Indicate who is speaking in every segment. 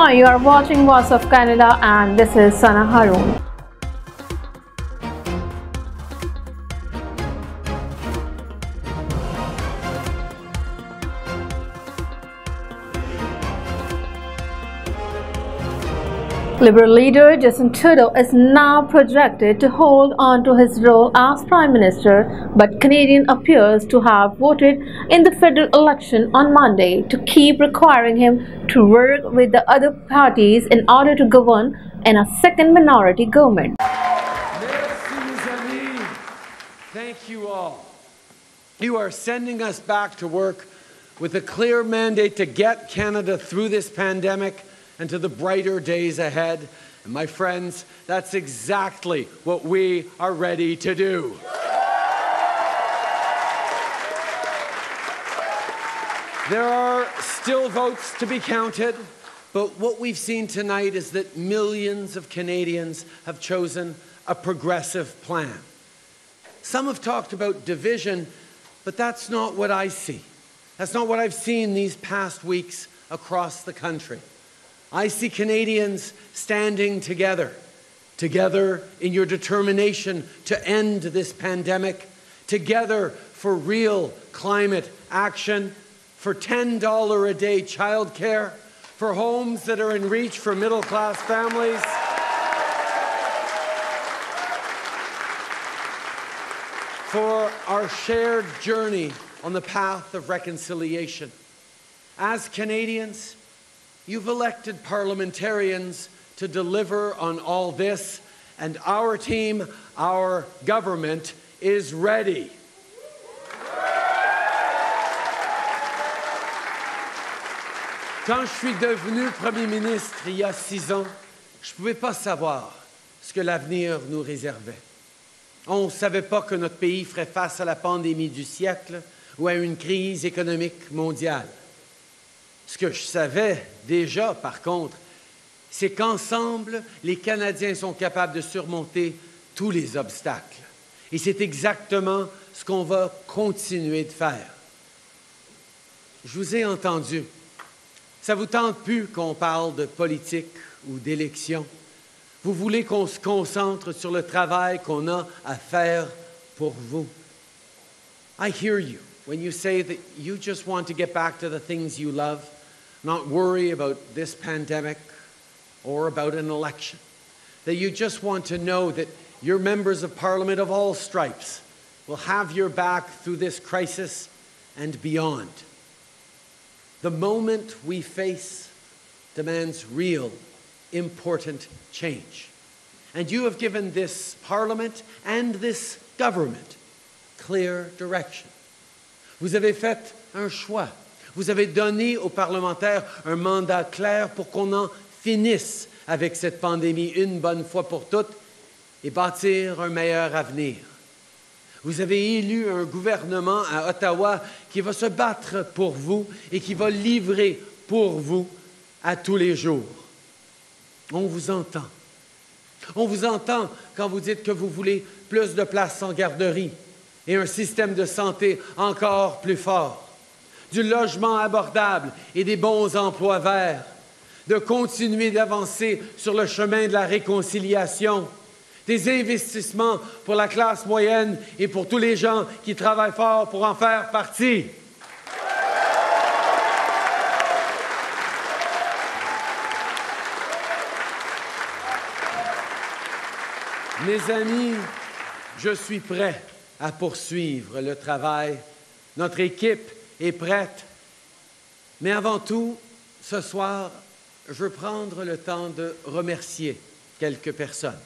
Speaker 1: Hi, you are watching VOC of Canada and this is Sana Haroon. Liberal leader Justin Trudeau is now projected to hold on to his role as Prime Minister, but Canadians appears to have voted in the federal election on Monday to keep requiring him to work with the other parties in order to govern in a second minority government.
Speaker 2: Merci, mes amis. Thank you all. You are sending us back to work with a clear mandate to get Canada through this pandemic and to the brighter days ahead. And my friends, that's exactly what we are ready to do. There are still votes to be counted, but what we've seen tonight is that millions of Canadians have chosen a progressive plan. Some have talked about division, but that's not what I see. That's not what I've seen these past weeks across the country. I see Canadians standing together in your determination to end this pandemic, together for real climate action, for $10 a day childcare, for homes that are in reach for middle-class families, for our shared journey on the path of reconciliation. As Canadians, you've elected parliamentarians to deliver on all this, and our team, our government, is ready. Quand je suis devenu Premier ministre il y a 6 ans, je ne pouvais pas savoir ce que l'avenir nous réservait. On ne savait pas que notre pays ferait face à la pandémie du siècle ou à une crise économique mondiale. Ce que je savais déjà, par contre, c'est qu'ensemble, les Canadiens sont capables de surmonter tous les obstacles. Et c'est exactement ce qu'on va continuer de faire. Je vous ai entendu. Ça ne vous tente plus qu'on parle de politique ou d'élection. Vous voulez qu'on se concentre sur le travail qu'on a à faire pour vous. I hear you when you say that you just want to get back to the things you love, not worry about this pandemic or about an election. That you just want to know that your members of Parliament of all stripes will have your back through this crisis and beyond. The moment we face demands real, important change. And you have given this Parliament and this government clear direction. Vous avez fait un choix. Vous avez donné aux parlementaires un mandat clair pour qu'on en finisse avec cette pandémie une bonne fois pour toutes et bâtir un meilleur avenir. Vous avez élu un gouvernement à Ottawa qui va se battre pour vous et qui va livrer pour vous à tous les jours. On vous entend. On vous entend quand vous dites que vous voulez plus de places en garderie et un système de santé encore plus fort, du logement abordable et des bons emplois verts, de continuer d'avancer sur le chemin de la réconciliation, des investissements pour la classe moyenne et pour tous les gens qui travaillent fort pour en faire partie. Mes amis, je suis prêt à poursuivre le travail. Notre équipe est prête. Mais avant tout, ce soir, je veux prendre le temps de remercier quelques personnes.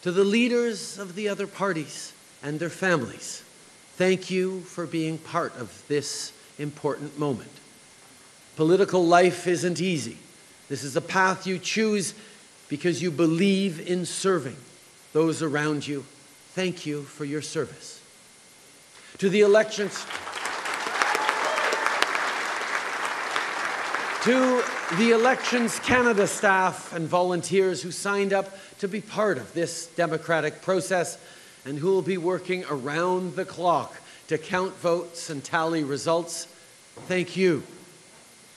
Speaker 2: To the leaders of the other parties and their families, thank you for being part of this important moment. Political life isn't easy. This is a path you choose because you believe in serving those around you. Thank you for your service. To the Elections Canada staff and volunteers who signed up to be part of this democratic process and who will be working around the clock to count votes and tally results, thank you.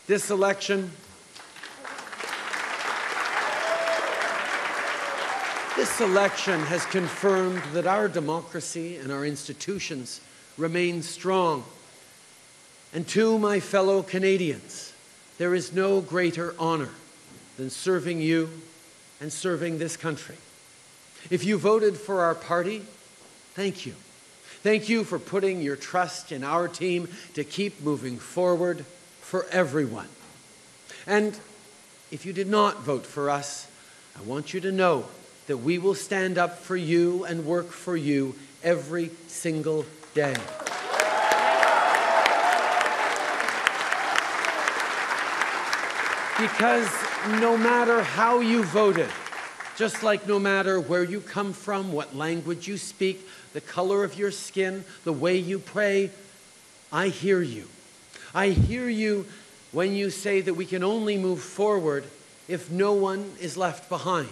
Speaker 2: This election This election has confirmed that our democracy and our institutions remain strong. And to my fellow Canadians, there is no greater honor than serving you and serving this country. If you voted for our party, thank you. Thank you for putting your trust in our team to keep moving forward for everyone. And if you did not vote for us, I want you to know that we will stand up for you and work for you every single day. Because no matter how you voted, just like no matter where you come from, what language you speak, the color of your skin, the way you pray, I hear you. I hear you when you say that we can only move forward if no one is left behind.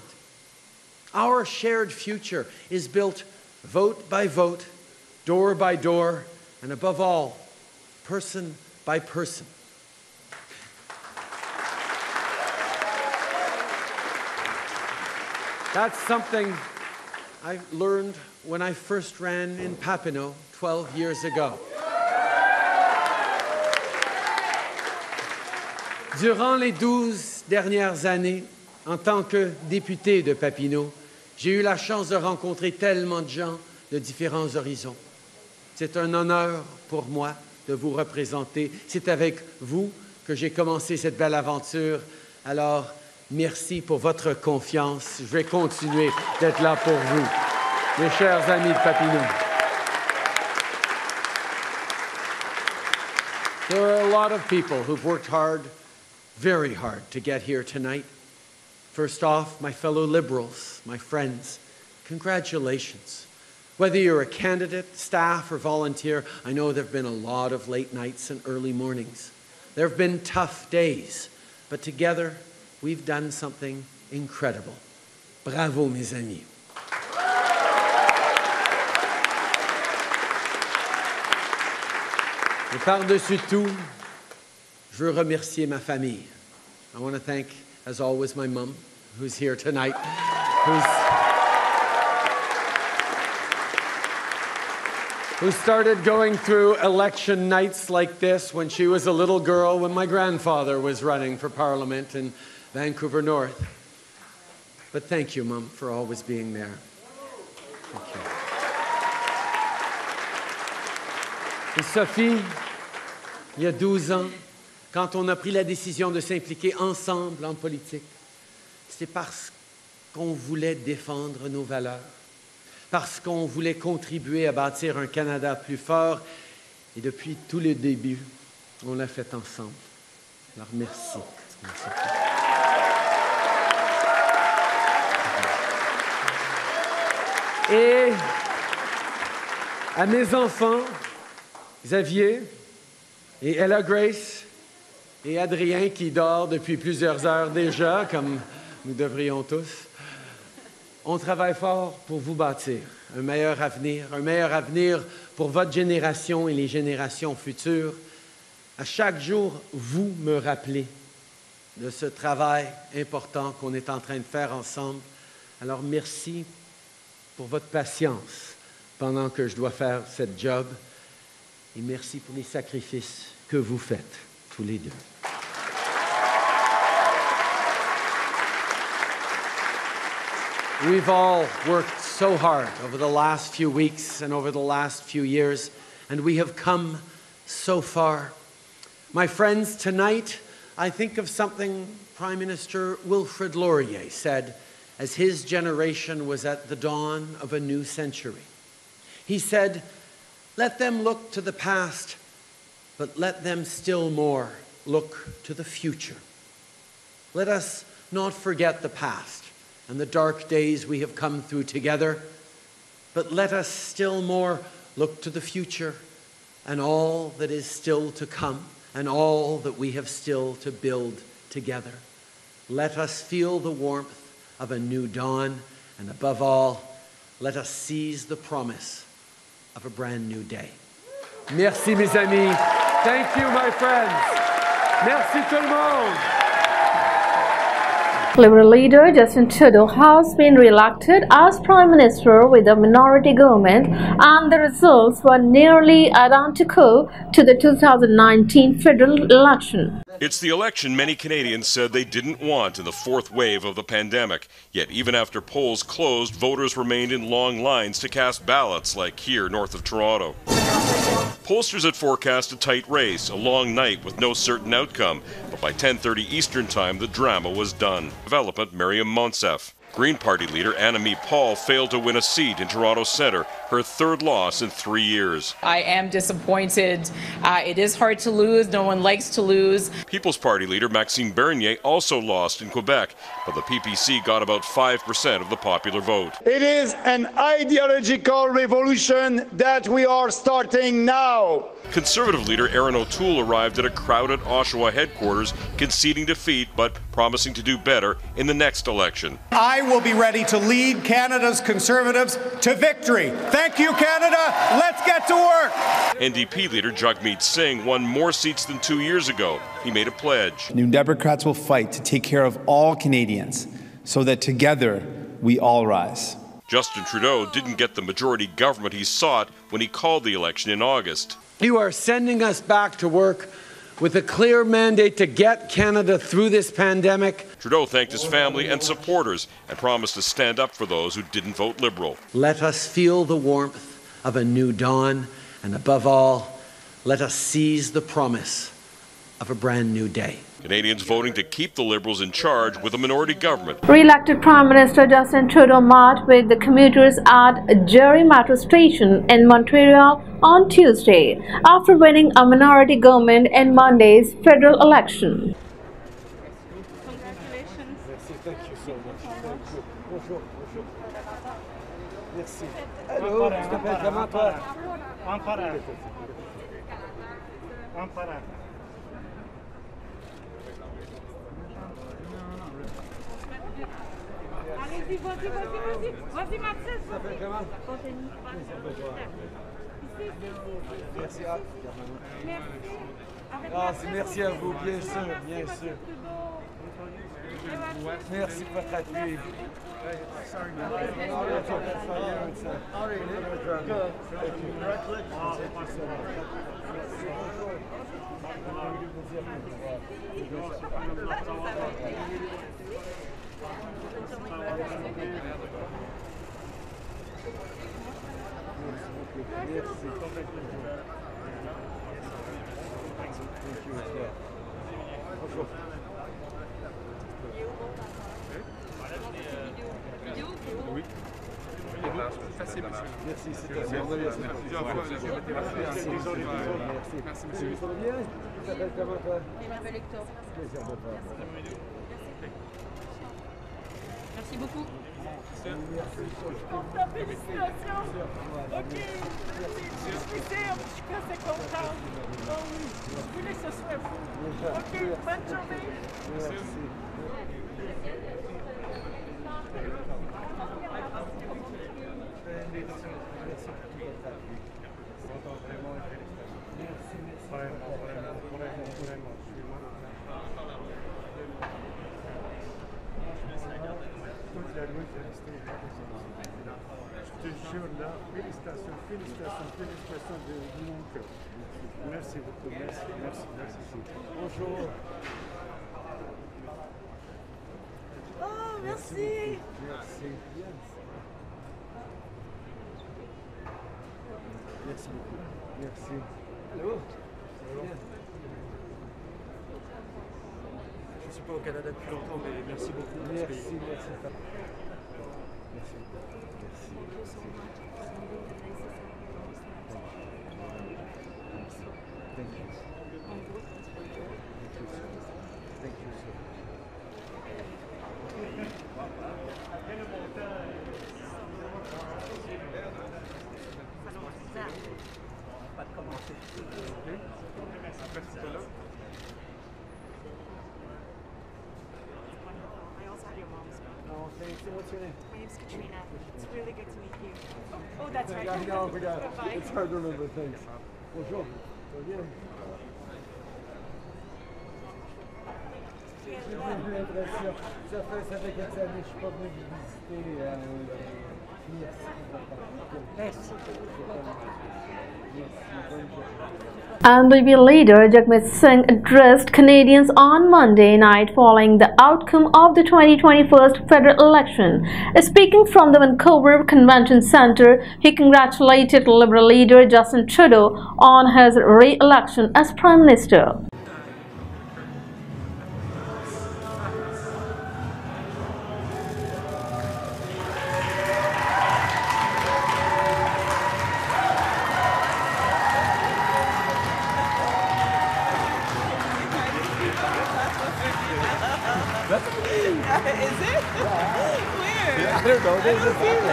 Speaker 2: Our shared future is built vote by vote, door by door, and above all, person by person. That's something I learned when I first ran in Papineau 12 years ago. Durant les 12 dernières années, en tant que député de Papineau, j'ai eu la chance de rencontrer tellement de gens de différents horizons. C'est un honneur pour moi de vous représenter. C'est avec vous que j'ai commencé cette belle aventure. Alors, merci pour votre confiance. Je vais continuer d'être là pour vous, mes chers amis de Papineau. There are a lot of people who've worked hard, very hard, to get here tonight. First off, my fellow Liberals, my friends, congratulations. Whether you're a candidate, staff, or volunteer, I know there have been a lot of late nights and early mornings. There have been tough days, but together we've done something incredible. Bravo, mes amis. Et par-dessus tout, je veux remercier ma famille. I want to thank, as always, my mom, who's here tonight, who started going through election nights like this when she was a little girl, when my grandfather was running for Parliament in Vancouver North. But thank you, Mom, for always being there. Thank you. Et Sophie, il y a 12 ans, quand on a pris la décision de s'impliquer ensemble en politique, c'est parce qu'on voulait défendre nos valeurs, parce qu'on voulait contribuer à bâtir un Canada plus fort. Et depuis tout le début, on l'a fait ensemble. Alors merci. Et à mes enfants, Xavier et Ella Grace et Adrien qui dort depuis plusieurs heures déjà, comme nous devrions tous, on travaille fort pour vous bâtir un meilleur avenir pour votre génération et les générations futures. À chaque jour, vous me rappelez de ce travail important qu'on est en train de faire ensemble. Alors merci pour votre patience pendant que je dois faire cette job. Et merci pour les sacrifices que vous faites, tous les deux. We've all worked so hard over the last few weeks and over the last few years, and we have come so far. My friends, tonight, I think of something Prime Minister Wilfrid Laurier said as his generation was at the dawn of a new century. He said, "Let them look to the past, but let them still more look to the future." Let us not forget the past and the dark days we have come through together, but let us still more look to the future and all that is still to come and all that we have still to build together. Let us feel the warmth of a new dawn, and above all, let us seize the promise of a brand new day. Merci, mes amis. Thank you, my friends. Merci tout le monde.
Speaker 1: Liberal leader Justin Trudeau has been re-elected as Prime Minister with a minority government, and the results were nearly identical to the 2019 federal election.
Speaker 3: It's the election many Canadians said they didn't want in the fourth wave of the pandemic. Yet even after polls closed, voters remained in long lines to cast ballots, like here north of Toronto. Pollsters had forecast a tight race, a long night with no certain outcome, but by 10:30 Eastern Time, the drama was done. Development Miriam Monsef. Green Party leader Annamie Paul failed to win a seat in Toronto Centre, her third loss in 3 years.
Speaker 4: I am disappointed. It is hard to lose. No one likes to lose.
Speaker 3: People's Party leader Maxime Bernier also lost in Quebec, but the PPC got about 5% of the popular vote.
Speaker 5: It is an ideological revolution that we are starting now.
Speaker 3: Conservative leader Erin O'Toole arrived at a crowded Oshawa headquarters, conceding defeat but promising to do better in the next election.
Speaker 6: I will be ready to lead Canada's Conservatives to victory. Thank you, Canada. Let's get to work.
Speaker 3: NDP leader Jagmeet Singh won more seats than 2 years ago. He made a pledge.
Speaker 7: New Democrats will fight to take care of all Canadians so that together we all rise.
Speaker 3: Justin Trudeau didn't get the majority government he sought when he called the election in August.
Speaker 2: You are sending us back to work with a clear mandate to get Canada through this pandemic.
Speaker 3: Trudeau thanked his family and supporters and promised to stand up for those who didn't vote Liberal.
Speaker 2: Let us feel the warmth of a new dawn, and above all, let us seize the promise of a brand new day.
Speaker 3: Canadians voting to keep the Liberals in charge with a minority government.
Speaker 1: Re-elected Prime Minister Justin Trudeau met with the commuters at Jerry Metro Station in Montreal on Tuesday after winning a minority government in Monday's federal election.
Speaker 8: Congratulations.
Speaker 9: Merci, thank you so much. Thank you. Bonjour, bonjour. Merci.
Speaker 8: Hello,
Speaker 9: tu t'appelles comment toi?
Speaker 8: Allez-y, vas-y, Maxime.
Speaker 9: Ça s'appelle comment? Merci.
Speaker 8: Merci.
Speaker 9: Merci à vous, bien sûr, bien sûr. Merci pour votre appui. Merci, c'est merci. Merci, monsieur. Ça va bien? Tu t'appelles comment toi? Plaisir de voir.
Speaker 8: Merci beaucoup.
Speaker 10: Félicitations. OK. Je suis assez contente. Oh oui. Je voulais que ce soit vous. OK. Bonne journée.
Speaker 9: Merci.
Speaker 10: Je te jure là, félicitations de mon cœur. Merci beaucoup, merci.
Speaker 9: Bonjour.
Speaker 10: Oh, merci.
Speaker 9: Merci. Merci beaucoup. Merci. Allô?
Speaker 11: Je ne suis pas au Canada depuis longtemps, mais merci beaucoup.
Speaker 9: Merci. Thank you. Thank you, sir.
Speaker 11: Pas de commenter.
Speaker 9: No, thank you. What's your name?
Speaker 12: My name's Katrina. It's really good to meet you. Oh, that's right.
Speaker 9: I forgot.
Speaker 12: Bye.
Speaker 9: It's hard to remember things. Bonjour. Ça va bien? J'ai l'impression, ça fait quelques années que je ne suis pas venu vous visiter. Merci.
Speaker 1: And the leader Jagmeet Singh addressed Canadians on Monday night following the outcome of the 2021 federal election. Speaking from the Vancouver Convention Centre, he congratulated Liberal leader Justin Trudeau on his re-election as Prime Minister.
Speaker 12: Is it? Where?
Speaker 9: I don't know. There's a photo.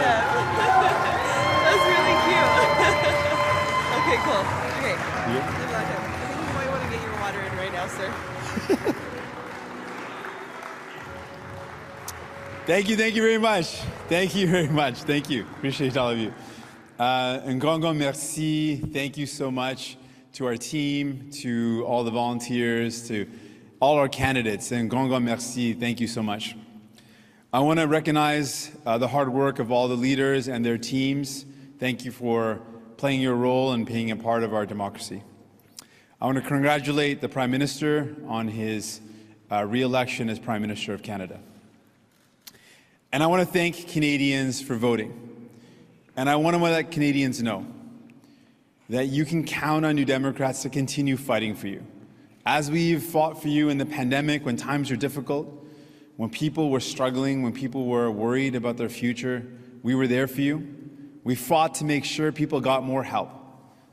Speaker 12: That's really cute. Okay, cool. Okay. I think you might want to get your water in right now, sir.
Speaker 7: Thank you very much. Thank you very much. Thank you. Appreciate all of you. Un grand merci. Thank you so much to our team, to all the volunteers, to all our candidates. Un grand merci. Thank you so much. I want to recognize the hard work of all the leaders and their teams. Thank you for playing your role and being a part of our democracy. I want to congratulate the Prime Minister on his re-election as Prime Minister of Canada. And I want to thank Canadians for voting. And I want to let Canadians know that you can count on New Democrats to continue fighting for you. As we've fought for you in the pandemic, when times were difficult, when people were struggling, when people were worried about their future, we were there for you. We fought to make sure people got more help.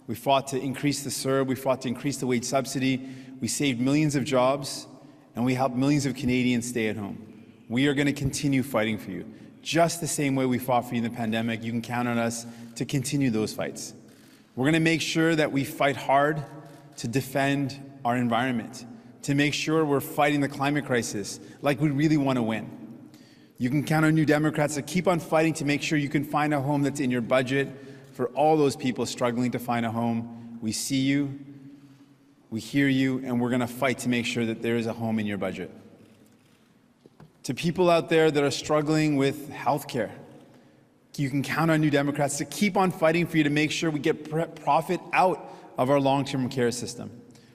Speaker 7: We fought to increase the CERB, we fought to increase the wage subsidy, we saved millions of jobs, and we helped millions of Canadians stay at home. We are going to continue fighting for you. Just the same way we fought for you in the pandemic, you can count on us to continue those fights. We're going to make sure that we fight hard to defend our environment, to make sure we're fighting the climate crisis like we really want to win. You can count on New Democrats to keep on fighting to make sure you can find a home that's in your budget for all those people struggling to find a home. We see you, we hear you, and we're going to fight to make sure that there is a home in your budget. To people out there that are struggling with health care, you can count on New Democrats to keep on fighting for you to make sure we get profit out of our long-term care system,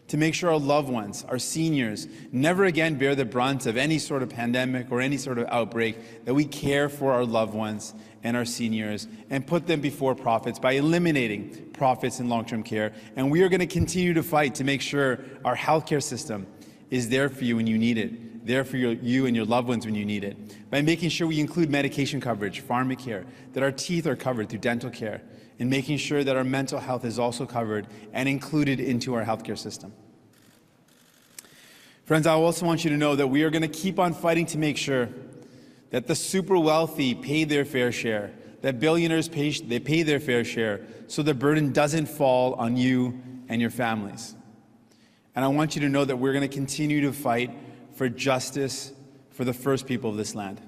Speaker 7: to make sure our loved ones, our seniors, never again bear the brunt of any sort of pandemic or any sort of outbreak, that we care for our loved ones and our seniors and put them before profits by eliminating profits in long-term care. And we are going to continue to fight to make sure our healthcare system is there for you when you need it, there for you and your loved ones when you need it, by making sure we include medication coverage, pharmacare, that our teeth are covered through dental care, and making sure that our mental health is also covered and included into our healthcare system. Friends, I also want you to know that we are going to keep on fighting to make sure that the super wealthy pay their fair share, that billionaires pay their fair share, so the burden doesn't fall on you and your families. And I want you to know that we're going to continue to fight for justice for the first people of this land.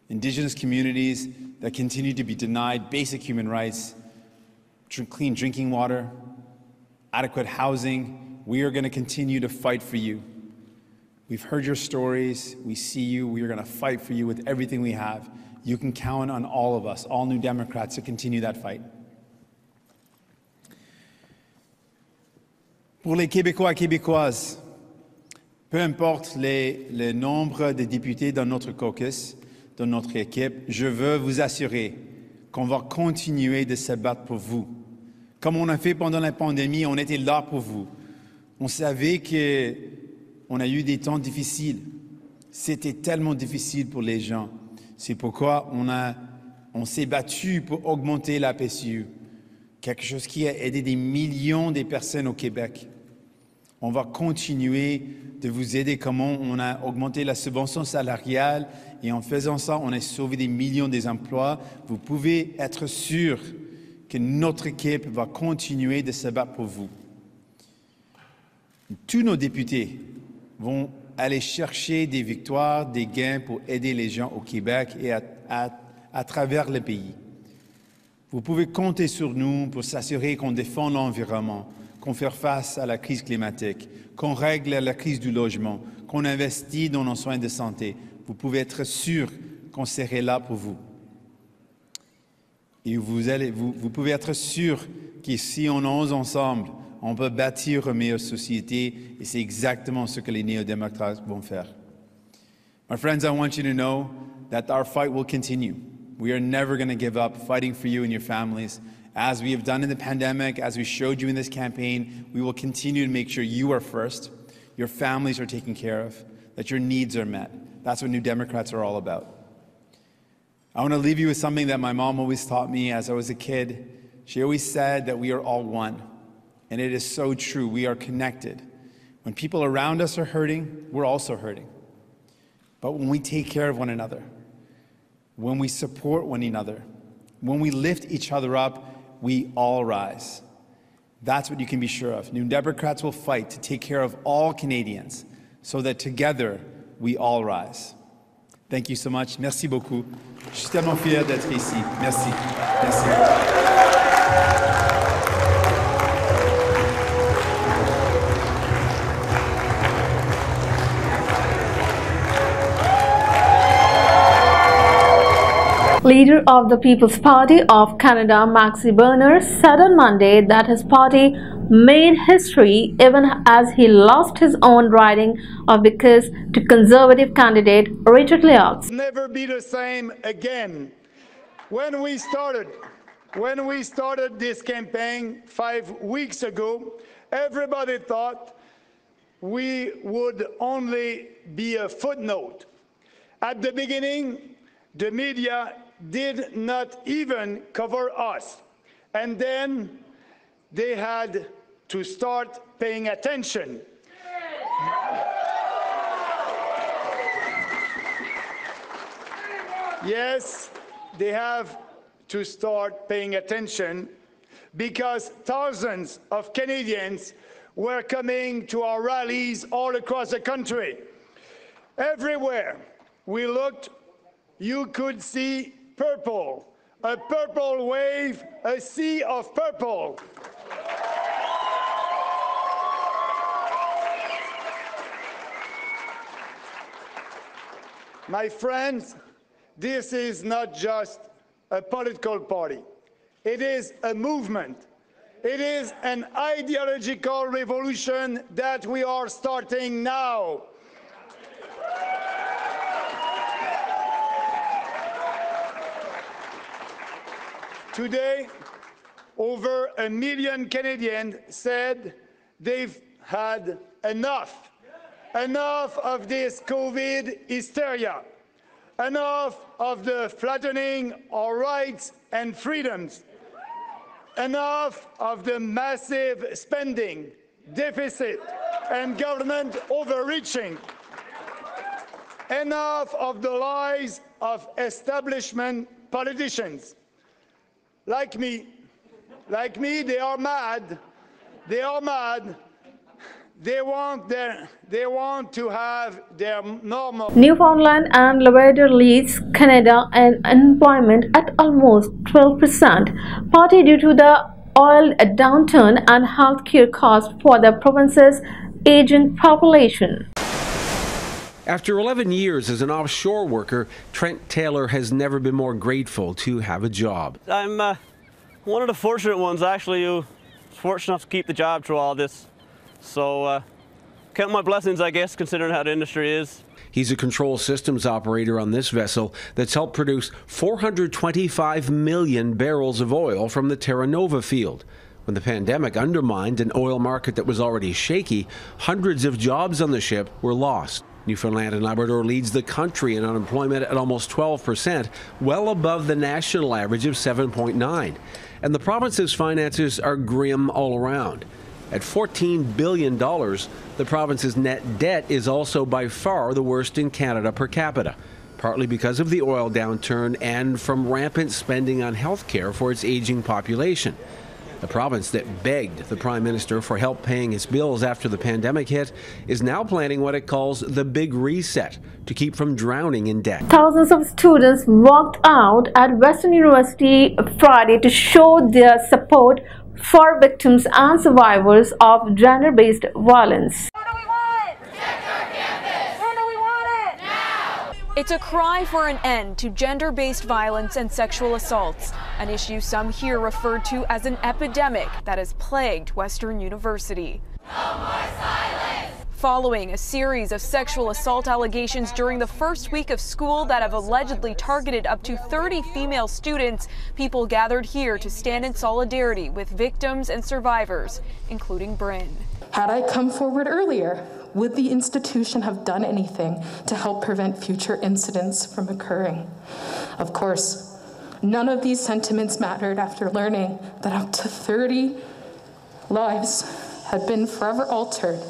Speaker 7: Indigenous communities that continue to be denied basic human rights, clean drinking water, adequate housing. We are going to continue to fight for you. We've heard your stories. We see you. We are going to fight for you with everything we have. You can count on all of us, all New Democrats, to continue that fight. Pour les Québécois et Québécoises, peu importe le nombre de députés dans notre caucus, dans notre équipe, je veux vous assurer qu'on va continuer de se battre pour vous. Comme on a fait pendant la pandémie, on était là pour vous. On savait qu'on a eu des temps difficiles. C'était tellement difficile pour les gens. C'est pourquoi on s'est battu pour augmenter la PCU, quelque chose qui a aidé des millions de personnes au Québec. On va continuer de vous aider comment on a augmenté la subvention salariale et en faisant ça, on a sauvé des millions d'emplois. Vous pouvez être sûr que notre équipe va continuer de se battre pour vous. Tous nos députés vont aller chercher des victoires, des gains pour aider les gens au Québec et à travers le pays. Vous pouvez compter sur nous pour s'assurer qu'on défend l'environnement, qu'on fait face à la crise climatique, qu'on règle la crise du logement, qu'on investit dans nos soins de santé. Vous pouvez être sûr qu'on serait là pour vous. Et vous pouvez être sûr que si on ose ensemble, on peut bâtir une meilleure société, et c'est exactement ce que les néo-démocrates vont faire. My friends, I want you to know that our fight will continue. We are never going to give up fighting for you and your families. As we have done in the pandemic, as we showed you in this campaign, we will continue to make sure you are first, your families are taken care of, that your needs are met. That's what New Democrats are all about. I want to leave you with something that my mom always taught me as I was a kid. She always said that we are all one. And it is so true. We are connected. When people around us are hurting, we're also hurting. But when we take care of one another, when we support one another, when we lift each other up, we all rise. That's what you can be sure of. New Democrats will fight to take care of all Canadians so that together we all rise. Thank you so much. Merci beaucoup. Je suis tellement fier d'être ici. Merci. Merci.
Speaker 1: Leader of the People's Party of Canada, Maxime Bernier, said on Monday that his party made history even as he lost his own riding of because to Conservative candidate Richard Leox.
Speaker 5: Never be the same again. When we started this campaign 5 weeks ago, everybody thought we would only be a footnote. At the beginning, the media did not even cover us. And then they had to start paying attention. Yes, they have to start paying attention because thousands of Canadians were coming to our rallies all across the country. Everywhere we looked, you could see purple, a purple wave, a sea of purple. My friends, this is not just a political party. It is a movement. It is an ideological revolution that we are starting now. Today, over 1 million Canadians said they've had enough. Enough of this COVID hysteria. Enough of the flattening our rights and freedoms. Enough of the massive spending, deficit, and government overreaching. Enough of the lies of establishment politicians. Like me, they are mad. They are mad. They want to have their normal.
Speaker 1: Newfoundland and Labrador leads Canada in unemployment at almost 12%, partly due to the oil downturn and healthcare costs for the province's aging population.
Speaker 13: After 11 years as an offshore worker, Trent Taylor has never been more grateful to have a job.
Speaker 14: I'm one of the fortunate ones, actually, who was fortunate enough to keep the job through all this. So, count my blessings, I guess, considering how the industry is.
Speaker 13: He's a control systems operator on this vessel that's helped produce 425 million barrels of oil from the Terra Nova field. When the pandemic undermined an oil market that was already shaky, hundreds of jobs on the ship were lost. Newfoundland and Labrador leads the country in unemployment at almost 12%, well above the national average of 7.9%. And the province's finances are grim all around. At $14 billion, the province's net debt is also by far the worst in Canada per capita, partly because of the oil downturn and from rampant spending on health care for its aging population. The province that begged the Prime Minister for help paying its bills after the pandemic hit is now planning what it calls the Big Reset to keep from drowning in debt.
Speaker 1: Thousands of students walked out at Western University Friday to show their support for victims and survivors of gender-based violence.
Speaker 10: What do we want? Protect our campus!
Speaker 15: It's a cry for an end to gender-based violence and sexual assaults, an issue some here refer to as an epidemic that has plagued Western University. No more silence! Following a series of sexual assault allegations during the first week of school that have allegedly targeted up to 30 female students, people gathered here to stand in solidarity with victims and survivors, including Bryn.
Speaker 16: Had I come forward earlier, would the institution have done anything to help prevent future incidents from occurring? Of course, none of these sentiments mattered after learning that up to 30 lives had been forever altered.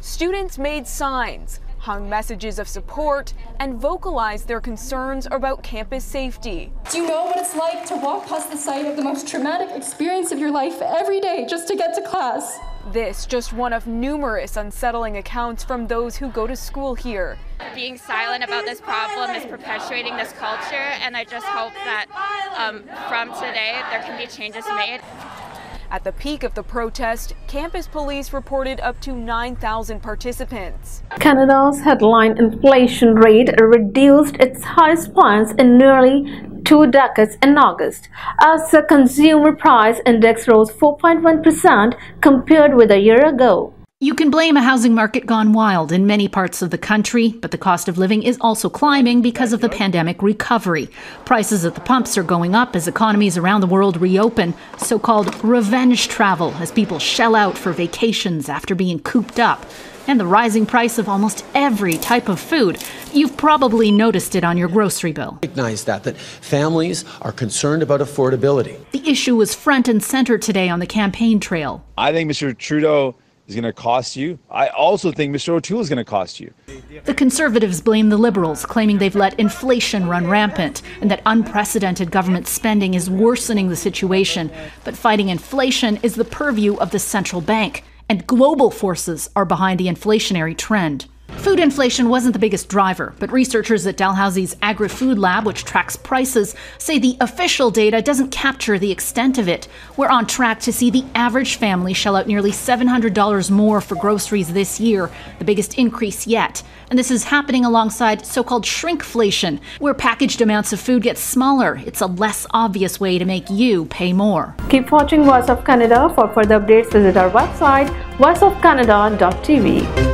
Speaker 15: Students made signs, hung messages of support, and vocalized their concerns about campus safety.
Speaker 17: Do you know what it's like to walk past the site of the most traumatic experience of your life every day just to get to class?
Speaker 15: This just one of numerous unsettling accounts from those who go to school here.
Speaker 18: Being silent about this problem is perpetuating this culture, and I just hope that from today there can be changes made.
Speaker 15: At the peak of the protest, campus police reported up to 9,000 participants.
Speaker 1: Canada's headline inflation rate reduced its highest points in nearly 2 decades in August, as the consumer price index rose 4.1% compared with a year ago.
Speaker 19: You can blame a housing market gone wild in many parts of the country, but the cost of living is also climbing because of the pandemic recovery. Prices at the pumps are going up as economies around the world reopen, so-called revenge travel as people shell out for vacations after being cooped up. And the rising price of almost every type of food. You've probably noticed it on your grocery bill.
Speaker 20: Recognize that families are concerned about affordability.
Speaker 19: The issue was front and center today on the campaign trail.
Speaker 21: I think Mr. Trudeau is going to cost you. I also think Mr. O'Toole is going to cost you.
Speaker 19: The Conservatives blame the Liberals, claiming they've let inflation run rampant and that unprecedented government spending is worsening the situation. But fighting inflation is the purview of the central bank, and global forces are behind the inflationary trend. Food inflation wasn't the biggest driver, but researchers at Dalhousie's Agri-Food Lab, which tracks prices, say the official data doesn't capture the extent of it. We're on track to see the average family shell out nearly $700 more for groceries this year, the biggest increase yet. And this is happening alongside so-called shrinkflation, where packaged amounts of food get smaller. It's a less obvious way to make you pay more.
Speaker 1: Keep watching Voice of Canada. For further updates, visit our website voiceofcanada.tv.